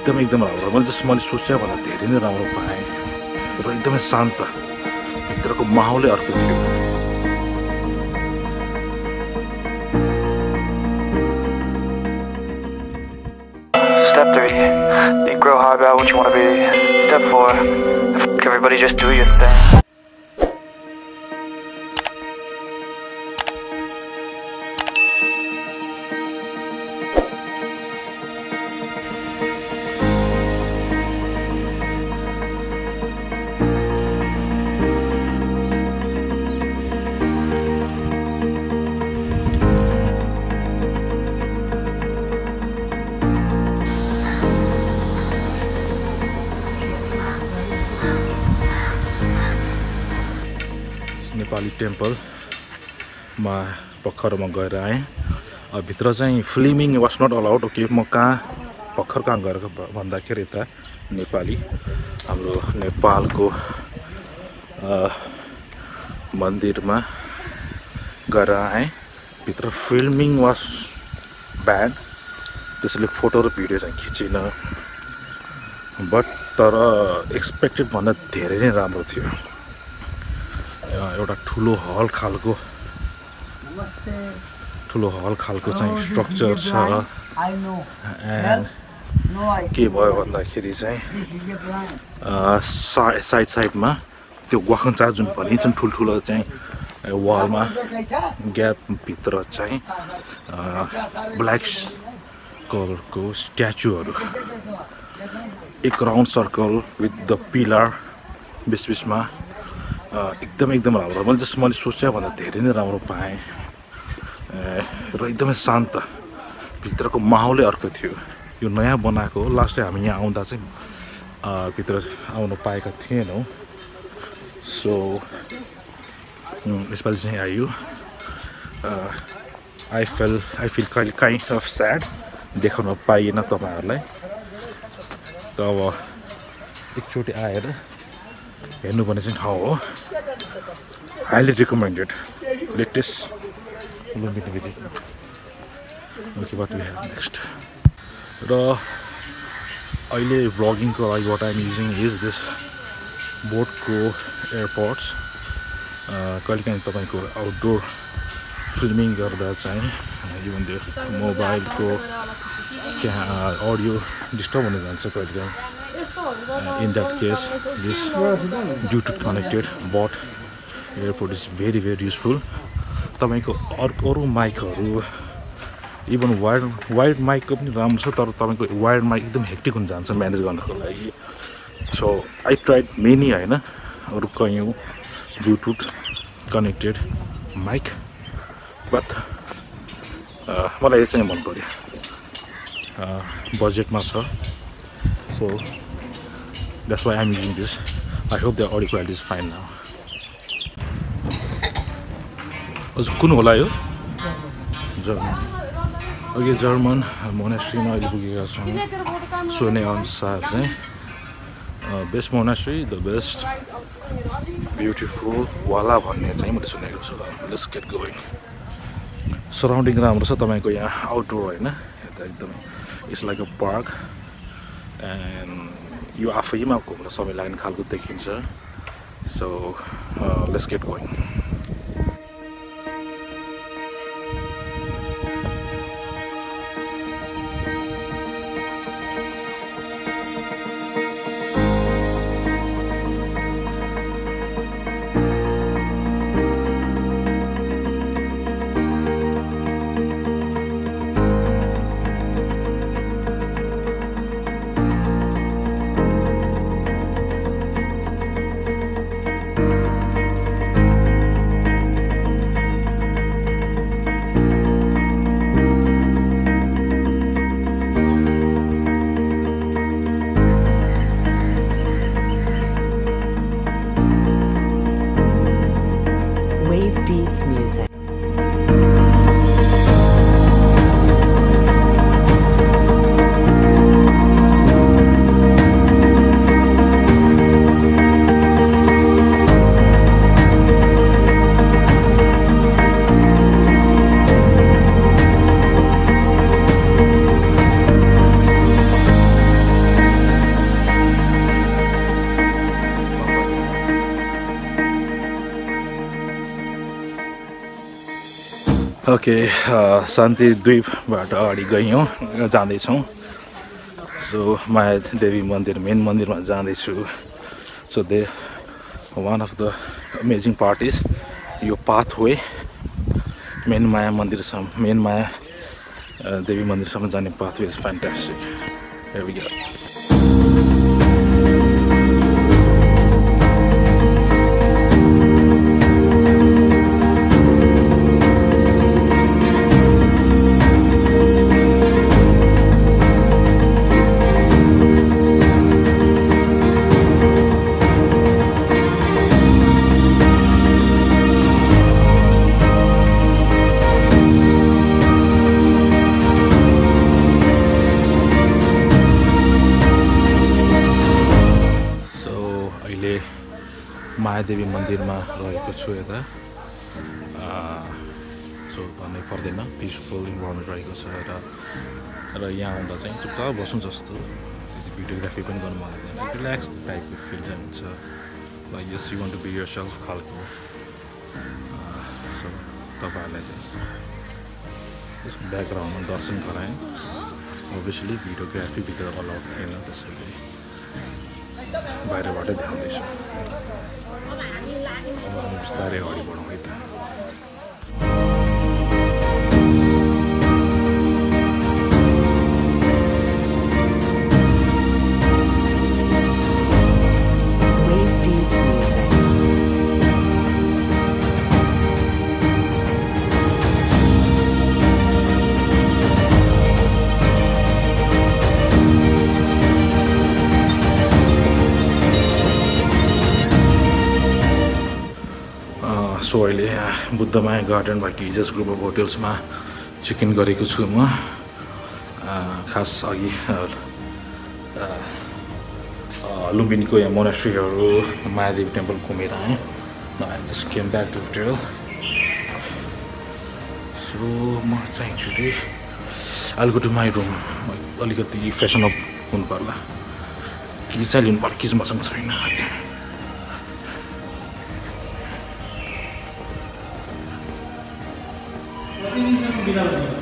एकदम राम्रो मैले सोचे भन्दा धेरै नै राम्रो पाएँ र एकदमै शान्त भित्रको माहौलै अर्को थियो Step 3, think real hard about what you want to be. Step 4, everybody just do your thing. Nepali टेम्पलमा भर्खरमा गएर आएँ भित्र चाहिँ filming was not allowed okay म भर्खर कहाँ गएर भन्दाखेरि यता नेपाली हाम्रो नेपालको मन्दिरमा गएर आएँ भित्र फिल्मिङ वाज ब्याड त्यसैले फोटो र भिडियो चाहिँ खिचिनँ बट तर एक्सपेक्टेड भन्दा धेरै नै राम्रो थियो एउटा ठुलो हल खालको चाहिँ स्ट्रक्चर छ एन्ड के भयो भन्दाखेरि चाहिँ साइडमा त्यो वाखन्चा जुन भनिन्छ ठुल्ठुलो चाहिँ वालमा ग्यापभित्र चाहिँ ब्ल्याक कलरको स्ट्याचुहरू एक round circle with the pillar बिचमा एकदम राम्रो मैले सोचे भन्दा धेरै नै राम्रो पाएँ र एकदमै शान्त भित्रको माहौलै अर्को थियो यो नयाँ बनाएको हो लास्ट टाइम हामी यहाँ आउँदा चाहिँ भित्र आउनु पाएका थिएनौँ सो यसपालि चाहिँ आयो I feel kind of sad देखाउन पाइएन तपाईँहरूलाई त अब एकचोटि आएर हेर्नुपर्ने चाहिँ ठाउँ हो highly recommended latest okay what we have next र अहिले भ्लगिङको लागि what I'm using is this बोटको एयरपोर्ट्स कहिलेकाहीँ तपाईँको आउटडोर फिल्मिङ गर्दा चाहिँ इभन त्यो मोबाइलको अडियो डिस्टर्ब हुन जान्छ कहिलेकाहीँ in that case this Bluetooth connected bot airport is very useful तपाईको अरु माइकहरु इभन वायर्ड माइकको पनि राम्रो छ तर तपाईको वायर्ड माइक एकदम हेक्टिक हुन जान्छ म्यानेज गर्नको लागि सो आई ट्राइड मेनी हैन अरु कयौं ब्लुटुथ कनेक्टेड माइक बट मलाई यो चाहिँ मन पर्यो बजेटमा छ so that's why I'm using this. I hope the audio quality is fine now. कुन होला यो जर्मन मोनास्ट्रीमा अहिले पुगेका छौँ सुने अनुसार चाहिँ best monastery the best beautiful वाला भन्ने चाहिँ मैले सुनेको छु लेट्स गेट गोइङ सराउन्डिङ राम्रो छ तपाईको यहाँ आउटडोर हैन यता एकदम it's like a park and यो आफैमा घुम्न समय लाग्ने खालको देखिन्छ so let's get going okay Shanti द्वीपबाट अगाडि गयौँ जाँदैछौँ सो माया देवी मन्दिर मेन मन्दिरमा जाँदैछु so one of the amazing part is यो पाथवे मेन माया देवी मन्दिरसम्म जाने pathway is fantastic here we go Mayadevi मन्दिरमा रहेको छु यता सो भन्नै पर्दैन पिसफुल इन्भाइरोमेन्ट रहेको छ र यहाँ आउँदा चाहिँ चुपचाप बस्नु जस्तो त्यति भिडियोग्राफी पनि गर्नु मन लाग्दैन रिल्याक्स टाइपको फिल चाहिँ हुन्छ like yes you want to be yourself खालको सो तपाईँहरूलाई चाहिँ त्यसको ब्याकग्राउन्डमा दर्शन गराएँ अभियसली भिडियोग्राफीभित्र अलाउड थिएन त्यसैले बाहिरबाटै देखाउँदैछु बिस्तारै अगाडि बढौँ है त सो अहिले बुद्धमाया गार्डन वा गिजस ग्रुप अफ होटल्समा चेक इन गरेको छु म खास अघि लुम्बिनीको यहाँ मोनास्ट्रीहरू मायादेवी टेम्पल घुमेर आएँ I just came back to hotel so म चाहिँ actually I go to my room अलिकति फ्रेसन अप हुनु पर्ला कि चाहिँ लिनु पर्ला कि मसँग छैन Ini